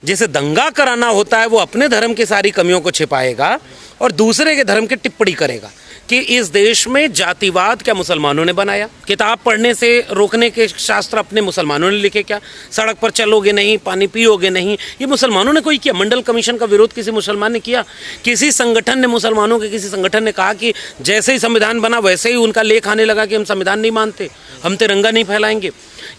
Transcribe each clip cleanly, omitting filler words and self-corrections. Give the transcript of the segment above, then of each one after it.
जिसे दंगा कराना होता है वो अपने धर्म की सारी कमियों को छिपाएगा और दूसरे के धर्म की टिप्पणी करेगा कि इस देश में जातिवाद क्या मुसलमानों ने बनाया, किताब पढ़ने से रोकने के शास्त्र अपने मुसलमानों ने लिखे क्या, सड़क पर चलोगे नहीं, पानी पियोगे नहीं, ये मुसलमानों ने कोई किया। मंडल कमीशन का विरोध किसी मुसलमान ने किया? किसी संगठन ने, मुसलमानों के किसी संगठन ने कहा कि जैसे ही संविधान बना वैसे ही उनका लेख आने लगा कि हम संविधान नहीं मानते, हम तिरंगा नहीं फैलाएंगे?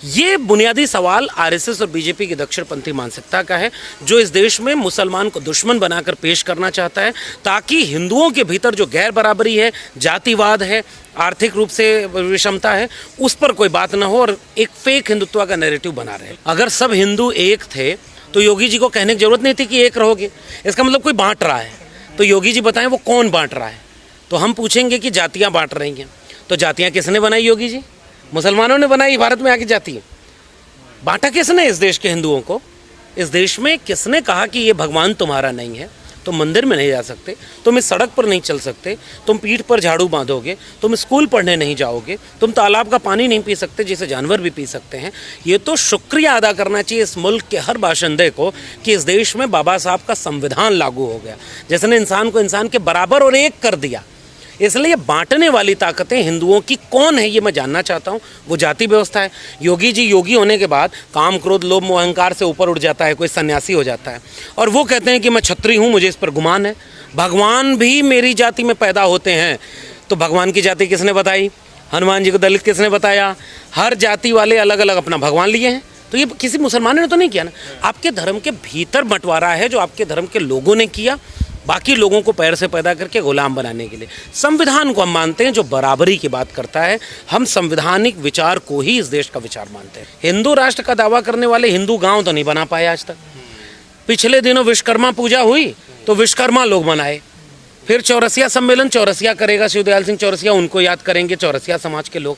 ये बुनियादी सवाल आरएसएस और बीजेपी की दक्षिणपंथी मानसिकता का है, जो इस देश में मुसलमान को दुश्मन बनाकर पेश करना चाहता है ताकि हिंदुओं के भीतर जो गैर बराबरी है, जातिवाद है, आर्थिक रूप से विषमता है, उस पर कोई बात ना हो और एक फेक हिंदुत्व का नैरेटिव बना रहे। अगर सब हिंदू एक थे तो योगी जी को कहने की जरूरत नहीं थी कि एक रहोगे। इसका मतलब कोई बांट रहा है, तो योगी जी बताएं वो कौन बांट रहा है? तो हम पूछेंगे कि जातियाँ बांट रही हैं, तो जातियाँ किसने बनाई? योगी जी, मुसलमानों ने बनाई। भारत में आके जाती बांटा किसने इस देश के हिंदुओं को? इस देश में किसने कहा कि ये भगवान तुम्हारा नहीं है, तुम मंदिर में नहीं जा सकते, तुम इस सड़क पर नहीं चल सकते, तुम पीठ पर झाड़ू बांधोगे, तुम स्कूल पढ़ने नहीं जाओगे, तुम तालाब का पानी नहीं पी सकते जिसे जानवर भी पी सकते हैं? ये तो शुक्रिया अदा करना चाहिए इस मुल्क के हर बाशिंदे को कि इस देश में बाबा साहब का संविधान लागू हो गया, जिसने इंसान को इंसान के बराबर और एक कर दिया। इसलिए बांटने वाली ताकतें हिंदुओं की कौन है ये मैं जानना चाहता हूँ। वो जाति व्यवस्था है। योगी जी योगी होने के बाद काम, क्रोध, लोभ, मोह, अहंकार से ऊपर उठ जाता है, कोई सन्यासी हो जाता है और वो कहते हैं कि मैं क्षत्रिय हूँ, मुझे इस पर गुमान है, भगवान भी मेरी जाति में पैदा होते हैं। तो भगवान की जाति किसने बताई? हनुमान जी को दलित किसने बताया? हर जाति वाले अलग अलग अपना भगवान लिए हैं। तो ये किसी मुसलमान ने तो नहीं किया ना, आपके धर्म के भीतर बंटवारा है जो आपके धर्म के लोगों ने किया, बाकी लोगों को पैर से पैदा करके गुलाम बनाने के लिए। संविधान को हम मानते हैं जो बराबरी की बात करता है, हम संवैधानिक विचार को ही इस देश का विचार मानते हैं। हिंदू राष्ट्र का दावा करने वाले हिंदू गांव तो नहीं बना पाए आज तक। पिछले दिनों विश्वकर्मा पूजा हुई तो विश्वकर्मा लोग मनाए, फिर चौरसिया सम्मेलन, चौरसिया करेगा शिवदयाल सिंह चौरसिया, उनको याद करेंगे चौरसिया समाज के लोग।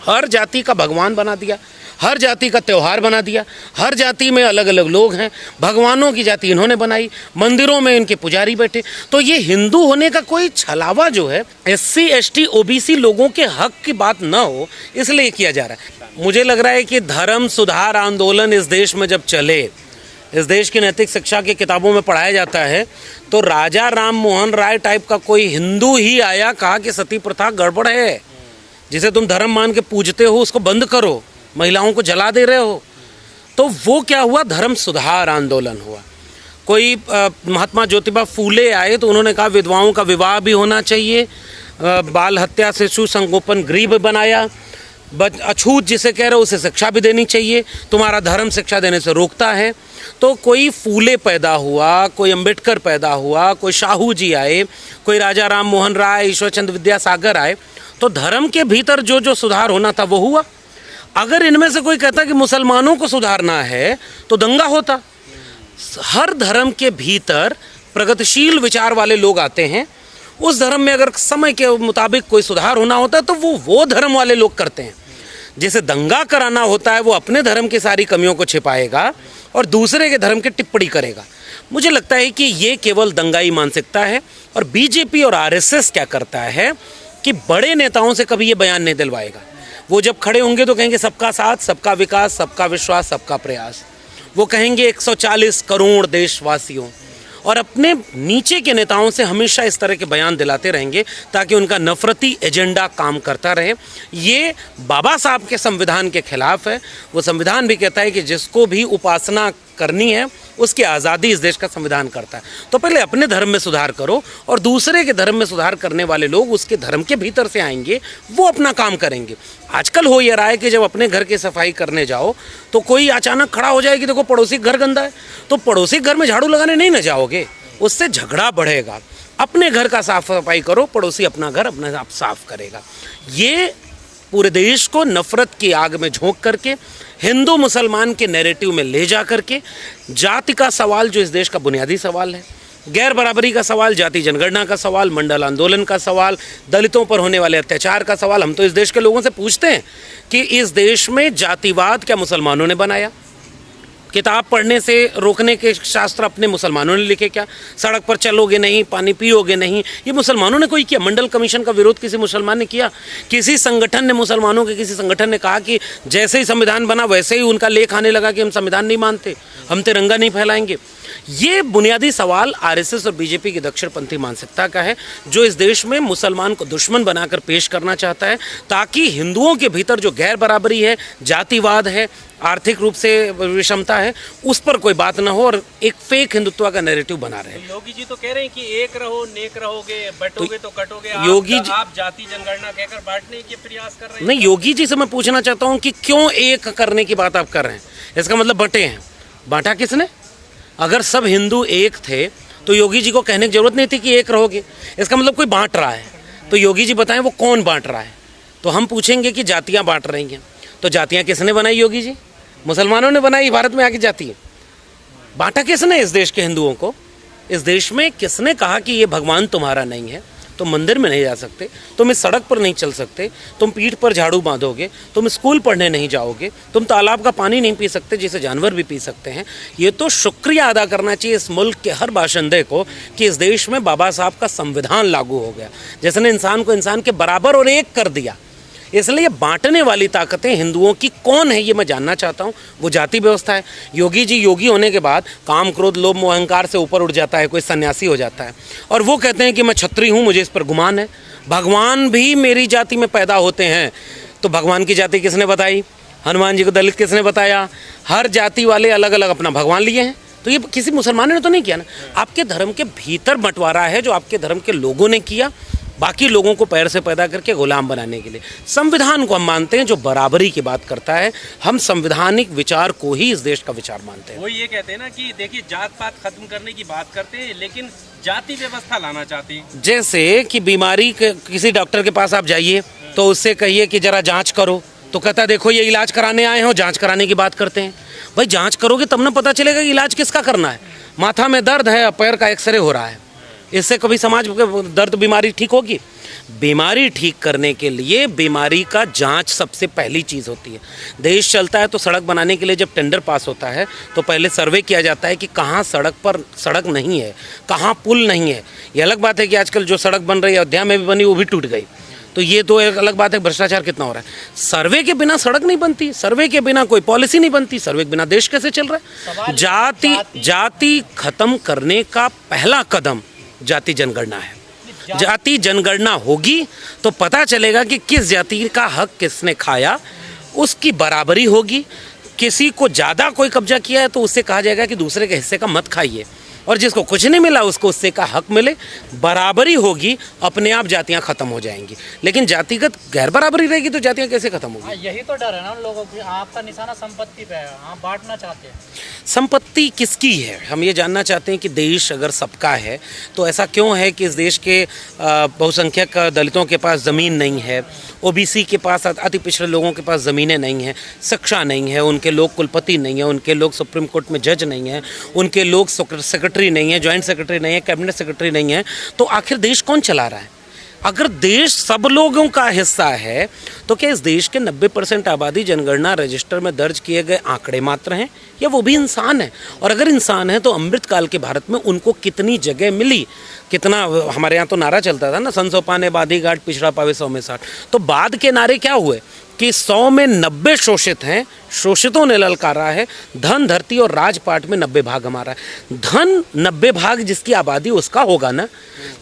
हर जाति का भगवान बना दिया, हर जाति का त्यौहार बना दिया, हर जाति में अलग अलग लोग हैं, भगवानों की जाति इन्होंने बनाई, मंदिरों में इनके पुजारी बैठे। तो ये हिंदू होने का कोई छलावा जो है SC ST OBC लोगों के हक की बात ना हो इसलिए किया जा रहा है। मुझे लग रहा है कि धर्म सुधार आंदोलन इस देश में जब चले, इस देश की नैतिक शिक्षा की किताबों में पढ़ाया जाता है तो राजा राम मोहन राय टाइप का कोई हिंदू ही आया, कहा कि सती प्रथा गड़बड़ है, जिसे तुम धर्म मान के पूजते हो उसको बंद करो, महिलाओं को जला दे रहे हो। तो वो क्या हुआ? धर्म सुधार आंदोलन हुआ। कोई महात्मा ज्योतिबा फूले आए तो उन्होंने कहा विधवाओं का विवाह भी होना चाहिए, बाल हत्या शिशु संगोपन गृह बनाया, अछूत जिसे कह रहे हो उसे शिक्षा भी देनी चाहिए, तुम्हारा धर्म शिक्षा देने से रोकता है। तो कोई फूले पैदा हुआ, कोई अंबेडकर पैदा हुआ, कोई शाहू जी आए, कोई राजा राम मोहन राय, ईश्वर चंद्र विद्यासागर आए। तो धर्म के भीतर जो जो सुधार होना था वो हुआ। अगर इनमें से कोई कहता कि मुसलमानों को सुधारना है तो दंगा होता। हर धर्म के भीतर प्रगतिशील विचार वाले लोग आते हैं, उस धर्म में अगर समय के मुताबिक कोई सुधार होना होता है तो वो धर्म वाले लोग करते हैं। जिसे दंगा कराना होता है वो अपने धर्म की सारी कमियों को छिपाएगा और दूसरे के धर्म की टिप्पणी करेगा। मुझे लगता है कि ये केवल दंगाई मानसिकता है। और बीजेपी और आरएसएस क्या करता है कि बड़े नेताओं से कभी ये बयान नहीं दिलवाएगा। वो जब खड़े होंगे तो कहेंगे सबका साथ, सबका विकास, सबका विश्वास, सबका प्रयास। वो कहेंगे 140 करोड़ देशवासियों, और अपने नीचे के नेताओं से हमेशा इस तरह के बयान दिलाते रहेंगे ताकि उनका नफरती एजेंडा काम करता रहे। ये बाबा साहब के संविधान के खिलाफ है। वो संविधान भी कहता है कि जिसको भी उपासना करनी है उसकी आज़ादी इस देश का संविधान करता है। तो पहले अपने धर्म में सुधार करो और दूसरे के धर्म में सुधार करने वाले लोग उसके धर्म के भीतर से आएंगे, वो अपना काम करेंगे। आजकल हो ये रहा है कि जब अपने घर की सफाई करने जाओ तो कोई अचानक खड़ा हो जाए कि देखो पड़ोसी घर गंदा है, तो पड़ोसी घर में झाड़ू लगाने नहीं न जाओगे, उससे झगड़ा बढ़ेगा। अपने घर का साफ सफाई करो, पड़ोसी अपना घर अपने आप साफ करेगा। ये पूरे देश को नफरत की आग में झोंक करके हिंदू मुसलमान के नैरेटिव में ले जा करके जाति का सवाल जो इस देश का बुनियादी सवाल है, गैर बराबरी का सवाल, जाति जनगणना का सवाल, मंडल आंदोलन का सवाल, दलितों पर होने वाले अत्याचार का सवाल, हम तो इस देश के लोगों से पूछते हैं कि इस देश में जातिवाद क्या मुसलमानों ने बनाया? किताब पढ़ने से रोकने के शास्त्र अपने मुसलमानों ने लिखे क्या? सड़क पर चलोगे नहीं, पानी पियोगे नहीं, ये मुसलमानों ने कोई किया? मंडल कमीशन का विरोध किसी मुसलमान ने किया? किसी संगठन ने, मुसलमानों के किसी संगठन ने कहा कि जैसे ही संविधान बना वैसे ही उनका लेख आने लगा कि हम संविधान नहीं मानते, हम तिरंगा नहीं फैलाएंगे? ये बुनियादी सवाल आरएसएस और बीजेपी की दक्षिणपंथी मानसिकता का है, जो इस देश में मुसलमान को दुश्मन बनाकर पेश करना चाहता है, ताकि हिंदुओं के भीतर जो गैर बराबरी है, जातिवाद है, आर्थिक रूप से विषमता है, उस पर कोई बात ना हो और एक फेक हिंदुत्व का नैरेटिव बना रहे। योगी जी तो कह रहे हैं कि एक रहो, नेक रहोगे, बटोगे तो कटोगे। योगी जी आप जाति जनगणना कहकर बांटने के प्रयास कर रहे हैं। नहीं, योगी जी से मैं पूछना चाहता हूँ कि क्यों एक करने की बात आप कर रहे हैं? इसका मतलब बटे हैं। बांटा किसने? अगर सब हिंदू एक थे तो योगी जी को कहने की जरूरत नहीं थी कि एक रहोगे। इसका मतलब कोई बांट रहा है, तो योगी जी बताएं वो कौन बांट रहा है? तो हम पूछेंगे कि जातियां बांट रही हैं, तो जातियां किसने बनाई? योगी जी, मुसलमानों ने बनाई। भारत में आके जाति बांटा किसने इस देश के हिंदुओं को? इस देश में किसने कहा कि ये भगवान तुम्हारा नहीं है, तुम मंदिर में नहीं जा सकते, तुम इस सड़क पर नहीं चल सकते, तुम पीठ पर झाड़ू बांधोगे, तुम स्कूल पढ़ने नहीं जाओगे, तुम तालाब का पानी नहीं पी सकते जिसे जानवर भी पी सकते हैं? ये तो शुक्रिया अदा करना चाहिए इस मुल्क के हर बाशिंदे को कि इस देश में बाबा साहब का संविधान लागू हो गया, जिसने इंसान को इंसान के बराबर और एक कर दिया। इसलिए बांटने वाली ताकतें हिंदुओं की कौन है, ये मैं जानना चाहता हूँ। वो जाति व्यवस्था है। योगी जी योगी होने के बाद काम, क्रोध, लोभ, मोह, अहंकार से ऊपर उठ जाता है, कोई सन्यासी हो जाता है और वो कहते हैं कि मैं क्षत्रिय हूँ, मुझे इस पर गुमान है, भगवान भी मेरी जाति में पैदा होते हैं। तो भगवान की जाति किसने बताई? हनुमान जी को दलित किसने बताया? हर जाति वाले अलग अलग अपना भगवान लिए हैं। तो ये किसी मुसलमान ने तो नहीं किया ना। आपके धर्म के भीतर बंटवारा है जो आपके धर्म के लोगों ने किया, बाकी लोगों को पैर से पैदा करके गुलाम बनाने के लिए। संविधान को हम मानते हैं जो बराबरी की बात करता है। हम संवैधानिक विचार को ही इस देश का विचार मानते हैं। वो ये कहते हैं ना कि देखिए, जात पात खत्म करने की बात करते हैं लेकिन जाति व्यवस्था लाना चाहते हैं। जैसे कि बीमारी के किसी डॉक्टर के पास आप जाइए तो उससे कहिए कि जरा जांच करो, तो कहता देखो ये इलाज कराने आए हो, जांच कराने की बात करते हैं। भाई जांच करोगे तब ना पता चलेगा कि इलाज किसका करना है। माथा में दर्द है, पैर का एक्सरे हो रहा है, इससे कभी समाज दर्द बीमारी ठीक होगी? बीमारी ठीक करने के लिए बीमारी का जांच सबसे पहली चीज़ होती है। देश चलता है तो सड़क बनाने के लिए जब टेंडर पास होता है तो पहले सर्वे किया जाता है कि कहाँ सड़क पर सड़क नहीं है, कहाँ पुल नहीं है। ये अलग बात है कि आजकल जो सड़क बन रही है, अयोध्या में भी बनी, वो भी टूट गई, तो ये तो एक अलग बात है भ्रष्टाचार कितना हो रहा है। सर्वे के बिना सड़क नहीं बनती, सर्वे के बिना कोई पॉलिसी नहीं बनती, सर्वे के बिना देश कैसे चल रहा है? जाति खत्म करने का पहला कदम जाति जनगणना है। जाति जनगणना होगी तो पता चलेगा कि किस जाति का हक किसने खाया, उसकी बराबरी होगी। किसी को ज़्यादा कोई कब्जा किया है तो उससे कहा जाएगा कि दूसरे के हिस्से का मत खाइए, और जिसको कुछ नहीं मिला उसको उससे का हक मिले। बराबरी होगी, अपने आप जातियां खत्म हो जाएंगी। लेकिन जातिगत गैर बराबरी रहेगी तो जातियां कैसे खत्म होगी? यही तो डर है ना उन लोगों की। आपका निशाना संपत्ति पे है, आप बांटना चाहते हैं। संपत्ति किसकी है? हम ये जानना चाहते हैं कि देश अगर सबका है तो ऐसा क्यों है कि इस देश के बहुसंख्यक दलितों के पास ज़मीन नहीं है, ओबीसी के पास, अति पिछड़े लोगों के पास ज़मीनें नहीं हैं, शिक्षा नहीं है, उनके लोग कुलपति नहीं है, उनके लोग सुप्रीम कोर्ट में जज नहीं है, उनके लोग सेक्रेटरी नहीं है, जॉइंट सेक्रेटरी नहीं है, कैबिनेट सेक्रेटरी नहीं है, तो आखिर देश कौन चला रहा है? अगर देश सब लोगों का हिस्सा है तो क्या इस देश के 90% आबादी जनगणना रजिस्टर में दर्ज किए गए आंकड़े मात्र हैं, या वो भी इंसान है? और अगर इंसान है तो अमृतकाल के भारत में उनको कितनी जगह मिली? कितना, हमारे यहाँ तो नारा चलता था ना, 100 पाने बाधी घाट, पिछड़ा पावे 100 में 60। तो बाद के नारे क्या हुए कि 100 में 90 शोषित हैं, शोषितों ने ललकारा है, धन, धरती और राजपाट में 90 भाग हमारा है। धन 90 भाग जिसकी आबादी उसका होगा ना,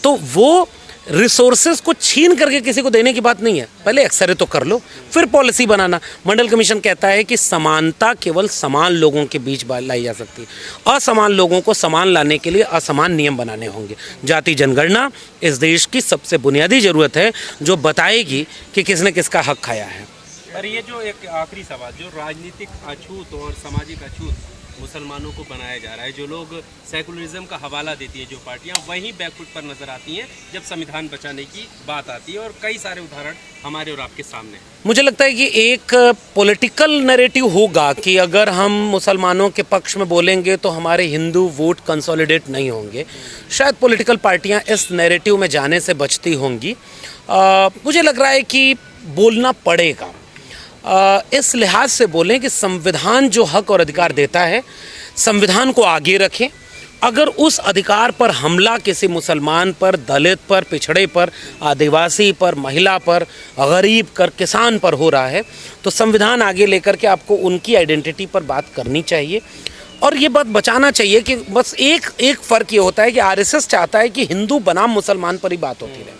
तो वो रिसोर्सेज को छीन करके किसी को देने की बात नहीं है। पहले एक्सरे तो कर लो, फिर पॉलिसी बनाना। मंडल कमीशन कहता है कि समानता केवल समान लोगों के बीच लाई जा सकती है, असमान लोगों को समान लाने के लिए असमान नियम बनाने होंगे। जाति जनगणना इस देश की सबसे बुनियादी ज़रूरत है जो बताएगी कि किसने किसका हक खाया है। पर ये जो एक आखिरी सवाल, जो राजनीतिक अछूत और सामाजिक अछूत मुसलमानों को बनाया जा रहा है, जो लोग सेकुलरिज्म का हवाला देती हैं जो पार्टियां, वहीं बैकफुट पर नजर आती हैं जब संविधान बचाने की बात आती है, और कई सारे उदाहरण हमारे और आपके सामने। मुझे लगता है कि एक पॉलिटिकल नैरेटिव होगा कि अगर हम मुसलमानों के पक्ष में बोलेंगे तो हमारे हिंदू वोट कंसोलिडेट नहीं होंगे। शायद पॉलिटिकल पार्टियां इस नैरेटिव में जाने से बचती होंगी। मुझे लग रहा है कि बोलना पड़ेगा। इस लिहाज से बोलें कि संविधान जो हक और अधिकार देता है, संविधान को आगे रखें। अगर उस अधिकार पर हमला किसी मुसलमान पर, दलित पर, पिछड़े पर, आदिवासी पर, महिला पर, गरीब पर, किसान पर हो रहा है, तो संविधान आगे लेकर के आपको उनकी आइडेंटिटी पर बात करनी चाहिए और ये बात बचाना चाहिए कि बस एक फ़र्क ये होता है कि आरएसएस चाहता है कि हिंदू बनाम मुसलमान पर ही बात होती रहे,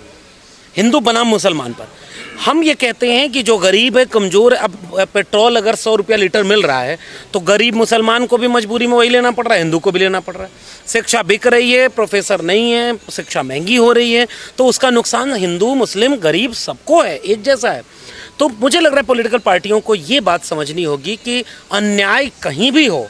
हिंदू बनाम मुसलमान पर। हम ये कहते हैं कि जो गरीब है, कमज़ोर है, अब पेट्रोल अगर 100 रुपया लीटर मिल रहा है तो गरीब मुसलमान को भी मजबूरी में वही लेना पड़ रहा है, हिंदू को भी लेना पड़ रहा है। शिक्षा बिक रही है, प्रोफेसर नहीं है, शिक्षा महंगी हो रही है, तो उसका नुकसान हिंदू, मुस्लिम, गरीब सबको है, एक जैसा है। तो मुझे लग रहा है पॉलिटिकल पार्टियों को ये बात समझनी होगी कि अन्याय कहीं भी हो,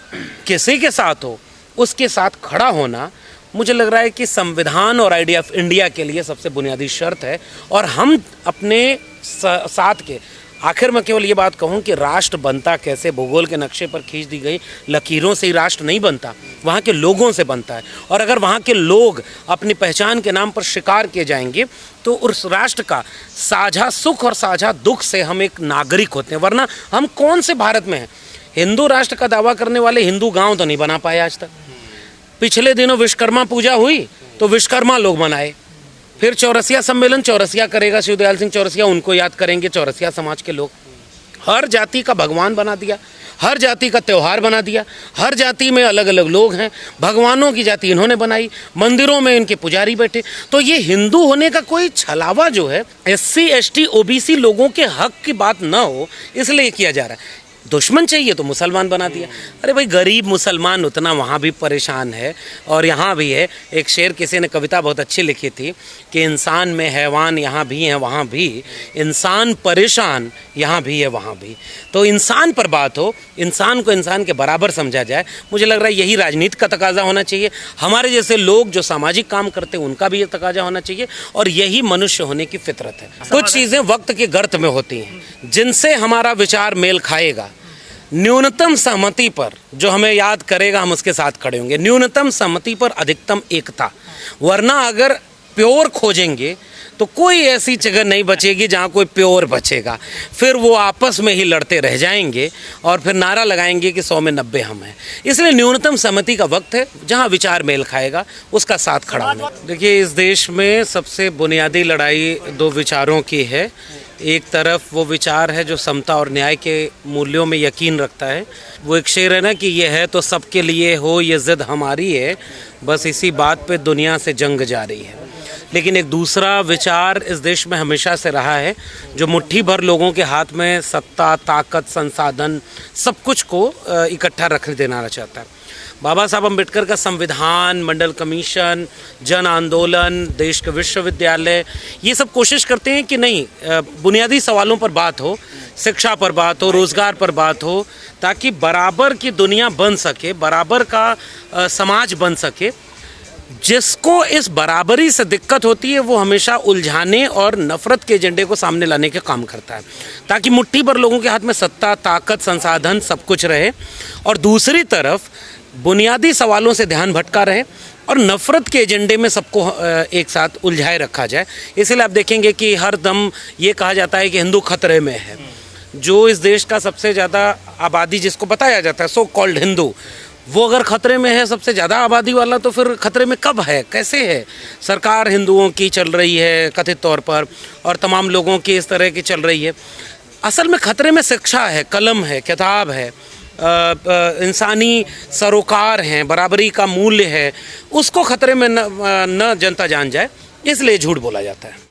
किसी के साथ हो, उसके साथ खड़ा होना मुझे लग रहा है कि संविधान और आइडिया ऑफ इंडिया के लिए सबसे बुनियादी शर्त है। और हम अपने साथ के आखिर में केवल ये बात कहूँ कि राष्ट्र बनता कैसे, भूगोल के नक्शे पर खींच दी गई लकीरों से ही राष्ट्र नहीं बनता, वहाँ के लोगों से बनता है। और अगर वहाँ के लोग अपनी पहचान के नाम पर शिकार किए जाएंगे तो उस राष्ट्र का साझा सुख और साझा दुख से हम एक नागरिक होते हैं। वरना हम कौन से भारत में हैं? हिंदू राष्ट्र का दावा करने वाले हिंदू गाँव तो नहीं बना पाए आज तक। पिछले दिनों विश्वकर्मा पूजा हुई तो विश्वकर्मा लोग मनाए, फिर चौरसिया सम्मेलन चौरसिया करेगा, शिवदयाल सिंह चौरसिया, उनको याद करेंगे चौरसिया समाज के लोग। हर जाति का भगवान बना दिया, हर जाति का त्यौहार बना दिया, हर जाति में अलग अलग लोग हैं, भगवानों की जाति इन्होंने बनाई, मंदिरों में इनके पुजारी बैठे। तो ये हिंदू होने का कोई छलावा जो है SC ST OBC लोगों के हक की बात ना हो इसलिए किया जा रहा है। दुश्मन चाहिए तो मुसलमान बना दिया। अरे भाई, गरीब मुसलमान उतना वहाँ भी परेशान है और यहाँ भी है। एक शेर किसी ने कविता बहुत अच्छी लिखी थी कि इंसान में हैवान यहाँ भी हैं वहाँ भी, इंसान परेशान यहाँ भी है वहाँ भी। तो इंसान पर बात हो, इंसान को इंसान के बराबर समझा जाए। मुझे लग रहा है यही राजनीति का तकाजा होना चाहिए। हमारे जैसे लोग जो सामाजिक काम करते हैं उनका भी ये तकाजा होना चाहिए और यही मनुष्य होने की फितरत है। कुछ चीज़ें वक्त के गर्त में होती हैं जिनसे हमारा विचार मेल खाएगा। न्यूनतम सहमति पर जो हमें याद करेगा हम उसके साथ खड़े होंगे, न्यूनतम सहमति पर अधिकतम एकता। वरना अगर प्योर खोजेंगे तो कोई ऐसी जगह नहीं बचेगी जहाँ कोई प्योर बचेगा। फिर वो आपस में ही लड़ते रह जाएंगे और फिर नारा लगाएंगे कि 100 में 90 हम हैं। इसलिए न्यूनतम सहमति का वक्त है, जहाँ विचार मेल खाएगा उसका साथ खड़ा होना। देखिए, इस देश में सबसे बुनियादी लड़ाई दो विचारों की है। एक तरफ वो विचार है जो समता और न्याय के मूल्यों में यकीन रखता है। वो एक शेर है ना कि ये है तो सबके लिए हो, ये ज़िद हमारी है, बस इसी बात पे दुनिया से जंग जारी है। लेकिन एक दूसरा विचार इस देश में हमेशा से रहा है जो मुट्ठी भर लोगों के हाथ में सत्ता, ताकत, संसाधन सब कुछ को इकट्ठा रख देना चाहता है। बाबा साहब अम्बेडकर का संविधान, मंडल कमीशन, जन आंदोलन, देश के विश्वविद्यालय, ये सब कोशिश करते हैं कि नहीं, बुनियादी सवालों पर बात हो, शिक्षा पर बात हो, रोज़गार पर बात हो, ताकि बराबर की दुनिया बन सके, बराबर का समाज बन सके। जिसको इस बराबरी से दिक्कत होती है वो हमेशा उलझाने और नफरत के एजेंडे को सामने लाने के काम करता है, ताकि मुट्ठी भर लोगों के हाथ में सत्ता, ताकत, संसाधन सब कुछ रहे और दूसरी तरफ बुनियादी सवालों से ध्यान भटका रहे और नफ़रत के एजेंडे में सबको एक साथ उलझाए रखा जाए। इसलिए आप देखेंगे कि हर दम ये कहा जाता है कि हिंदू खतरे में है। जो इस देश का सबसे ज़्यादा आबादी जिसको बताया जाता है सो कॉल्ड हिंदू, वो अगर खतरे में है सबसे ज़्यादा आबादी वाला, तो फिर खतरे में कब है, कैसे है? सरकार हिंदुओं की चल रही है कथित तौर पर और तमाम लोगों की इस तरह की चल रही है। असल में खतरे में शिक्षा है, कलम है, किताब है, इंसानी सरोकार हैं, बराबरी का मूल्य है। उसको खतरे में न जनता जान जाए, इसलिए झूठ बोला जाता है।